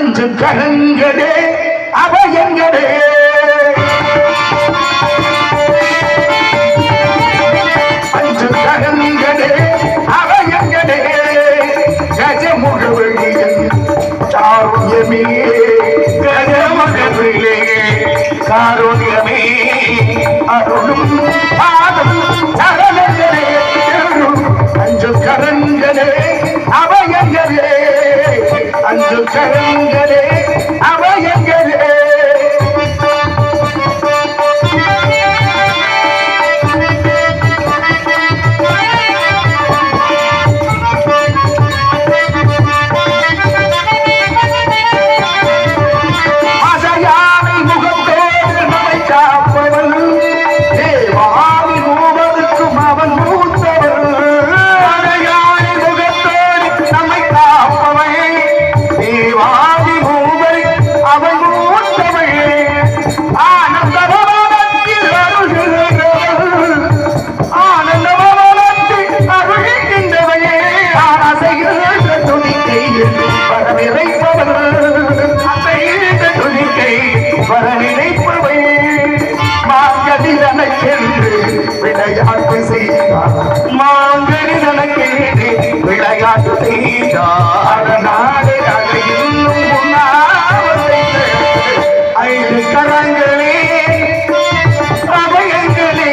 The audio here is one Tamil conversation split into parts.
அஞ்சு கரங்களே அபயங்களே அஞ்சு கரங்களே அபயங்களே கஜமுகவழியில் காருண்யமே கஜமுகவிலே காருண்யமே அருளும் பாதம் சரணங்களே அஞ்சு கரங்களே அபயங்களே அஞ்சு கரங்களே அபயங்களே விளையாட்டு செய்தார் நாடு அதை இன்னும் ஐந்து கரங்களே அபயங்களே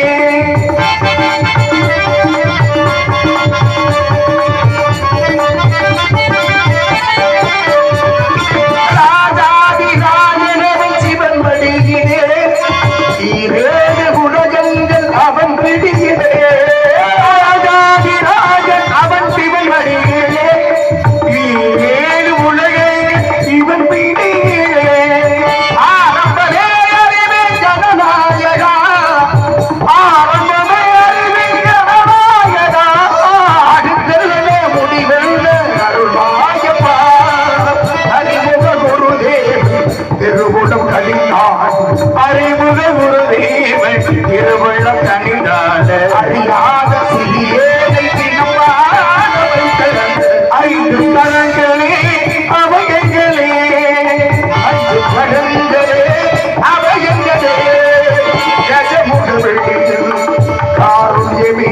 ராஜாதி ராஜனவன் சிவன் வடிகிறே ஈரேழு உலகங்கள் அவன் பிடிகிறே அறிமுக ஒரு தேவன் திருவள்ளம் கணிதான அறியாத சிறியேனை ஐந்து கரங்களே அபயங்களே அஞ்சு கரங்களே அபயங்களே கஜமுகவழியில் காருண்யமே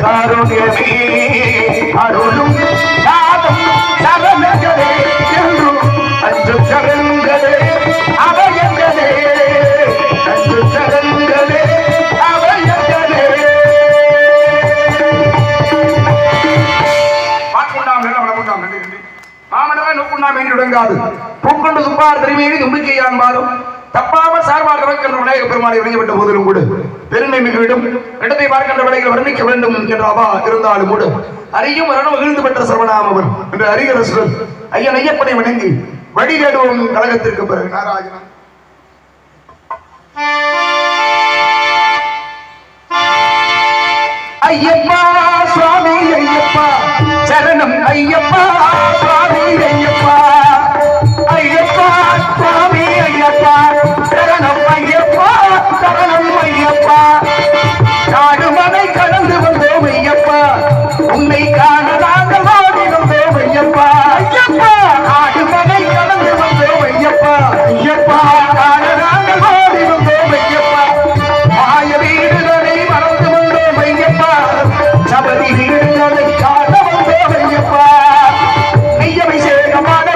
காருண்யமே அருளும் நாதம் சரணங்களே என்றும் அஞ்சு கரங்களே அபயங்களே அஞ்சு கரங்களே அபயங்களே மாமனவன் நோக்குண்டாம் என்றுடங்காது பூக்கொண்டு துப்பார் திருமேனி தும்பிக்கையான் பாதம் தப்பாமல் சார்பார் தவக்கின்ற விநாயக பெருமானை இறங்கிவிட்ட போதிலும் கூட பெருமை மிகுவிடும் இடத்தை பார்க்கின்ற விலைகள் வர்ணிக்க வேண்டும் என்ற அவா இருந்தாலும் கூட அறியும் மரணம் மகிழ்ந்து பெற்ற சர்வநாமவன் என்று அறிஞர் ஐயன் ஐயப்பனை வணங்கி வழி தேடுவோம் கழகத்திற்கு பிறகு நாராயணன் ஐயப்பா சுவாமி ஐயப்பா சரணம் ஐயப்பா சுவாமி ஐயப்பா ஐயப்பா சுவாமி ஐயப்பா சரணம் ஐயப்பா சரணம் ஐயப்பா காடுமலை கடந்து வந்தோம் ஐயப்பா உன்னை காண நாங்கள் ஓடி வந்தோம் ஐயப்பா ஐயப்பா காடுமலை கடந்து வந்தோம் ஐயப்பா ஐயப்பா காண நாங்கள் ஓடி வந்தோம் ஐயப்பா மாய வீடுகளை மறந்து வந்தோம் ஐயப்பா சபதி வீடுகளை காண வந்தோம் ஐயப்பா நெய்யவை சேகமான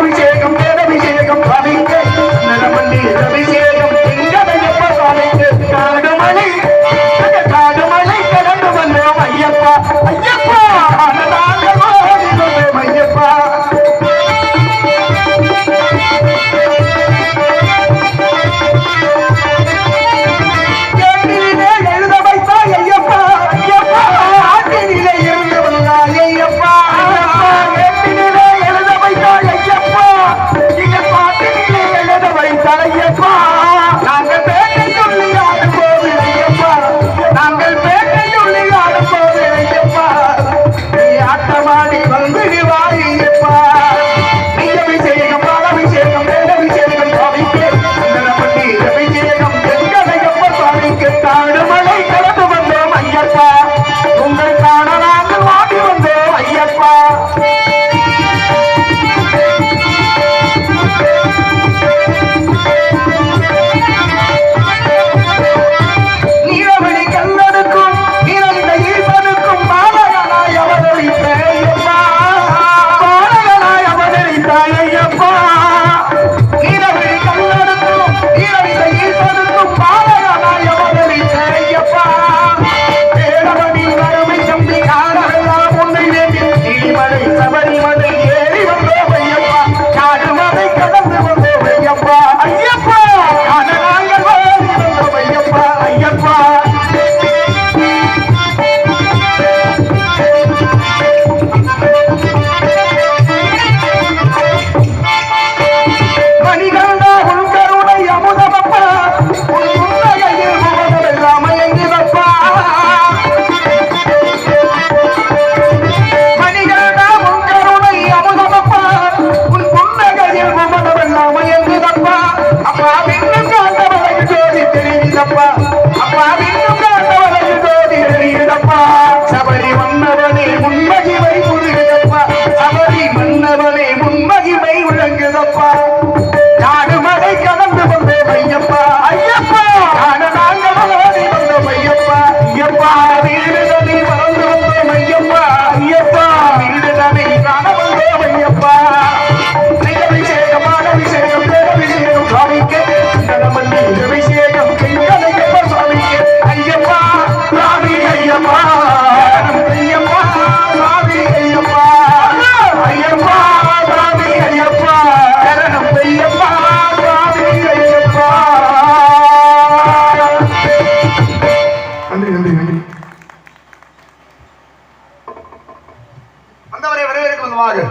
சம்பந்தமாக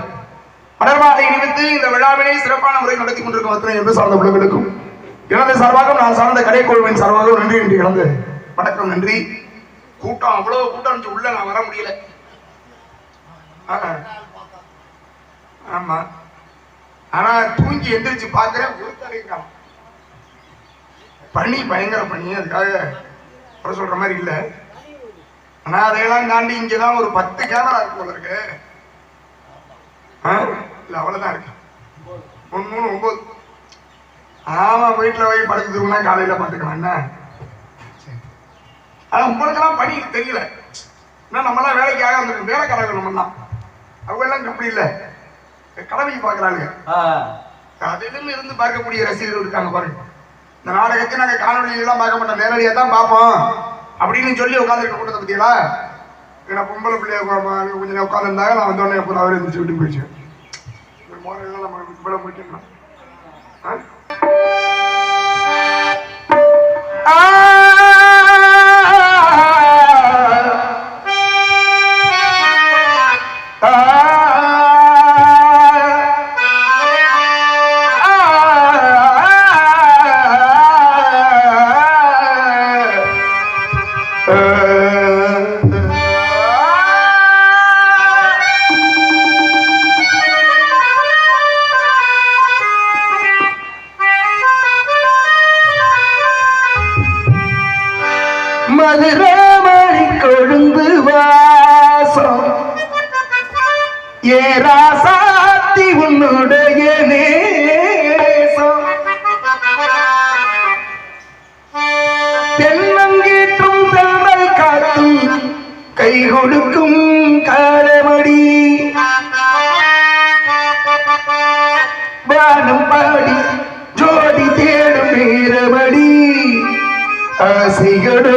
மலர்மாலை நிமித்து இந்த விழாவினை சிறப்பான முறையில் நடத்தி கொண்டிருக்கும் அத்தனை என்று சார்ந்த பிள்ளைகளுக்கும் எனது சார்பாக நான் சார்ந்த கடைக்கோள்வின் சார்பாக நன்றி என்று இழந்து வணக்கம். நன்றி. கூட்டம் அவ்வளவு கூட்டம் உள்ள நான் வர முடியல. ஆமா, ஆனா தூங்கி எந்திரிச்சு பாக்குறேன் பனி, பயங்கர பனி. அதுக்காக சொல்ற மாதிரி இல்ல. ஆனா அதையெல்லாம் தாண்டி இங்கதான் ஒரு 10 கேமரா இருக்கு போல இருக்கு. இல்ல அவ்வளவுதான் இருக்கு. 3 9. ஆமா, வீட்டுல போய் படுத்துருந்தா காலையில பாத்துக்கலாம். என்ன ஆனா உங்களுக்கெல்லாம் பணி தெரியல. நம்மளாம் வேலைக்காக வந்துருக்கு. வேலைக்காரங்க நம்மலாம் அவங்க எல்லாம் அப்படி இல்ல, கடமைக்கு பாக்குறாங்க. அதிலும் இருந்து பார்க்கக்கூடிய ரசிகர்கள் இருக்காங்க பாருங்க. இந்த நாடகத்தை நாங்க காணொலியெல்லாம் பார்க்க மாட்டோம், நேரடியா தான் பார்ப்போம் அப்படின்னு சொல்லி உட்காந்துருக்க கூட்டத்தை பத்தியா. ஏன்னா பொம்பளை பிள்ளைய கொஞ்சம் உட்காந்துருந்தாங்க. நான் வந்தோடனே எப்போ அவரே இருந்துச்சு விட்டு போயிடுச்சு. நம்ம இவ்வளவு முடிக்கணும். மதுராமணி கொழுந்து வாசம் ஏராசாத்தி உன்னுடைய நேசம் தென்னங்கீற்றும் தென்றல் காத்தும் கை கொடுக்கும் காலமடி வானம் பாடி ஜோடி தேடும் வீரமடி ஆசைகளோ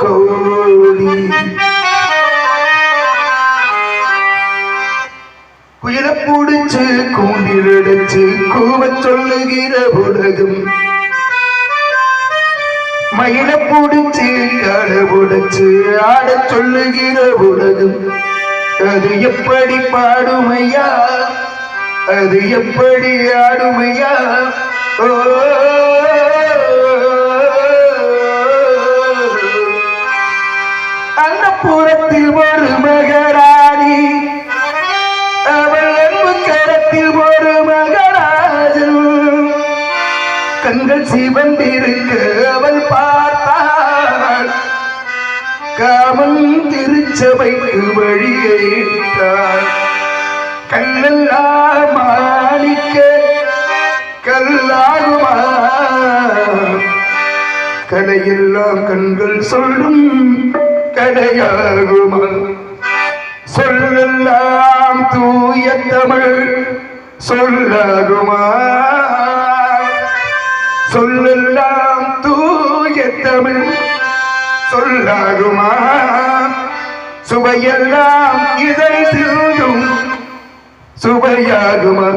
கோடி குயில புடிச்சு கூண்டிலடிச்சு கூவ சொல்லுகிற உலகம் மயில புடிச்சு காட புடிச்சு ஆட சொல்லுகிற உலகம் அது எப்படி பாடுமையா, அது எப்படி ஆடுமையா. ஓ அந்த புறத்தில் ஒரு மகராணி, அவள் அன்பு கரத்தில் ஒரு மகராஜன். கண்கள் சிவந்திருக்க அவள் பார்த்தாள், காமன் திருச்சபைக்கு வழியேற்றாள். கல்லெல்லாம் மாணிக்க கல்லாகுமா, கலையெல்லாம் கண்கள் சொல்லும் கடையாகுமா. சொல்லெல்லாம் தூய தமிழ் சொல்லாகுமா, சொல்லெல்லாம் தூய தமிழ் சொல்லாகுமா. சுவையெல்லாம் இதை சிந்தும் சுவையாகுமா.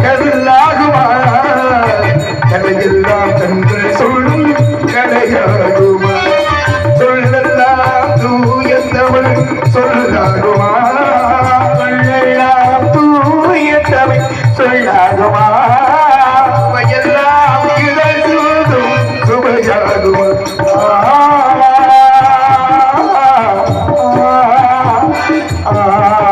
சொல்லாகுமா, சொல்லெல்லாம் தூய தமிழ் சொல்லாகுமா. சுவையெல்லாம் இதை சொல்லும் சுவையாகுமா. ஆ